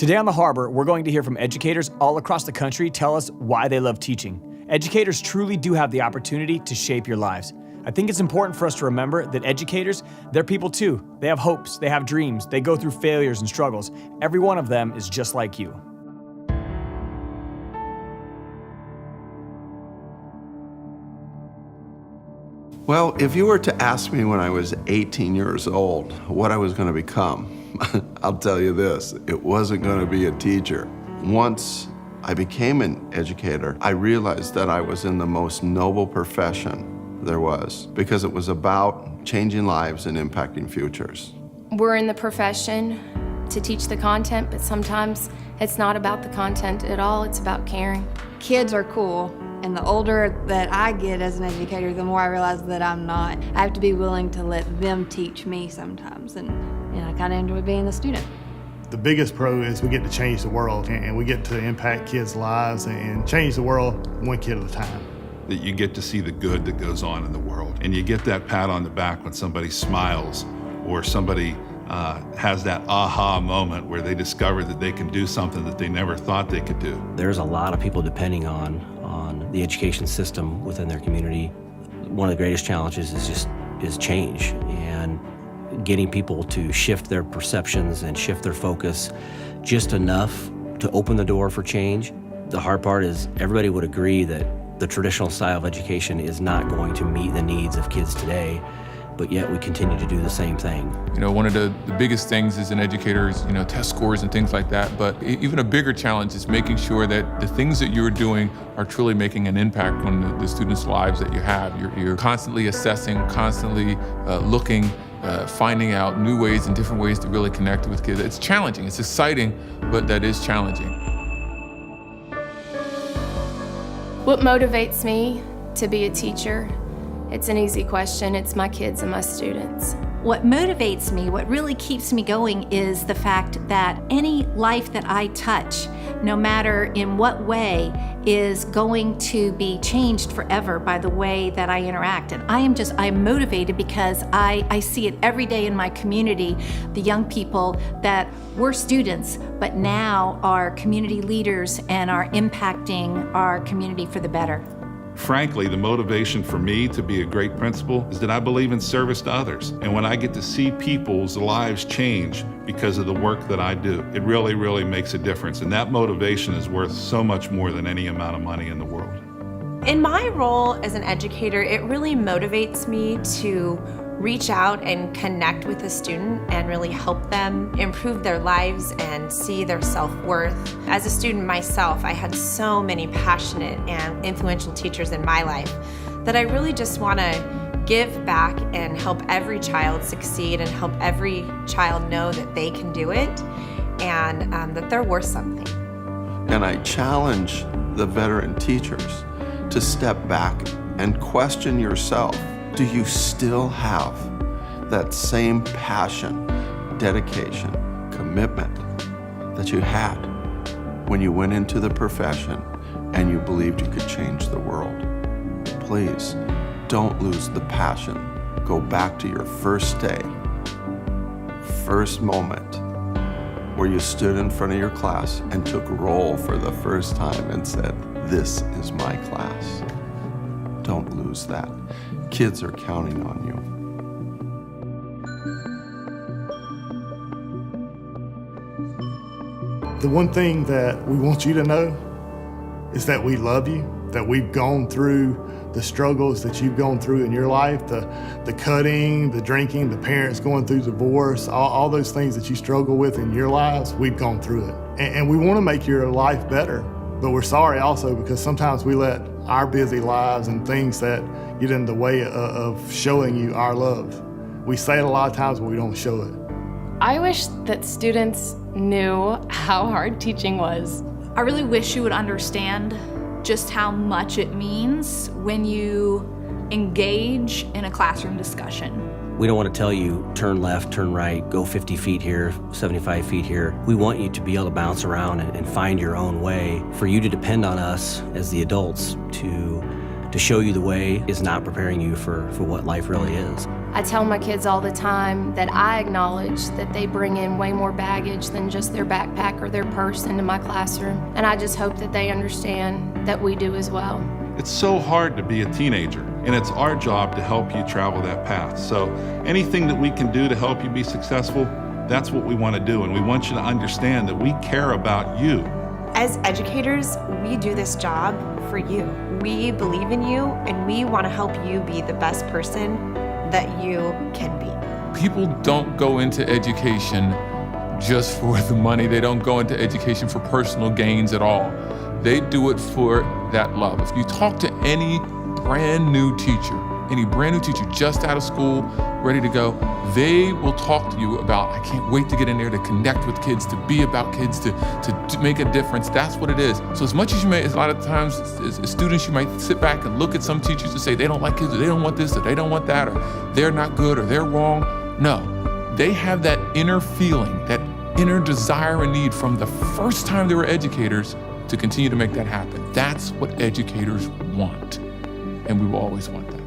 Today on The Harbor, we're going to hear from educators all across the country tell us why they love teaching. Educators truly do have the opportunity to shape your lives. I think it's important for us to remember that educators, they're people too. They have hopes, they have dreams, they go through failures and struggles. Every one of them is just like you. Well, if you were to ask me when I was 18 years old what I was going to become, I'll tell you this, it wasn't going to be a teacher. Once I became an educator, I realized that I was in the most noble profession there was, because it was about changing lives and impacting futures. We're in the profession to teach the content, but sometimes it's not about the content at all, it's about caring. Kids are cool, and the older that I get as an educator, the more I realize that I'm not. I have to be willing to let them teach me sometimes, and I kind of enjoy being a student. The biggest pro is we get to change the world, and we get to impact kids' lives and change the world one kid at a time. That you get to see the good that goes on in the world. And you get that pat on the back when somebody smiles or somebody has that aha moment where they discover that they can do something that they never thought they could do. There's a lot of people depending on the education system within their community. One of the greatest challenges is change, and getting people to shift their perceptions and shift their focus just enough to open the door for change. The hard part is everybody would agree that the traditional style of education is not going to meet the needs of kids today, but yet we continue to do the same thing. You know, one of the biggest things as an educator is, test scores and things like that, but even a bigger challenge is making sure that the things that you're doing are truly making an impact on the students' lives that you have. You're constantly assessing, constantly looking, finding out new ways and different ways to really connect with kids. It's challenging, it's exciting, but that is challenging. What motivates me to be a teacher? It's an easy question. It's my kids and my students. What motivates me, what really keeps me going, is the fact that any life that I touch, no matter in what way, is going to be changed forever by the way that I interact. And I'm motivated because I see it every day in my community, the young people that were students, but now are community leaders and are impacting our community for the better. Frankly, the motivation for me to be a great principal is that I believe in service to others. And when I get to see people's lives change because of the work that I do, it really, really makes a difference. And that motivation is worth so much more than any amount of money in the world. In my role as an educator, it really motivates me to reach out and connect with a student and really help them improve their lives and see their self-worth. As a student myself, I had so many passionate and influential teachers in my life that I really just want to give back and help every child succeed and help every child know that they can do it and that they're worth something. And I challenge the veteran teachers to step back and question yourself. Do you still have that same passion, dedication, commitment that you had when you went into the profession and you believed you could change the world? Please, don't lose the passion. Go back to your first day, first moment where you stood in front of your class and took roll for the first time and said, "This is my class." Don't lose that. Kids are counting on you. The one thing that we want you to know is that we love you, that we've gone through the struggles that you've gone through in your life, the cutting, the drinking, the parents going through divorce, all those things that you struggle with in your lives, we've gone through it. And we want to make your life better, but we're sorry also because sometimes we let our busy lives and things that get in the way of showing you our love. We say it a lot of times, but we don't show it. I wish that students knew how hard teaching was. I really wish you would understand just how much it means when you engage in a classroom discussion. We don't want to tell you, turn left, turn right, go 50 feet here, 75 feet here. We want you to be able to bounce around and find your own way, for you to depend on us as the adults to to show you the way is not preparing you for what life really is. I tell my kids all the time that I acknowledge that they bring in way more baggage than just their backpack or their purse into my classroom. And I just hope that they understand that we do as well. It's so hard to be a teenager, and it's our job to help you travel that path. So anything that we can do to help you be successful, that's what we want to do. And we want you to understand that we care about you. As educators, we do this job for you. We believe in you, and we want to help you be the best person that you can be. People don't go into education just for the money. They don't go into education for personal gains at all. They do it for that love. If you talk to any brand new teacher just out of school, ready to go, they will talk to you about, I can't wait to get in there to connect with kids, to be about kids, to make a difference. That's what it is. So as much as you may, a lot of times as students, you might sit back and look at some teachers and say they don't like kids, or they don't want this, or they don't want that, or they're not good, or they're wrong. No, they have that inner feeling, that inner desire and need from the first time they were educators to continue to make that happen. That's what educators want, and we will always want that.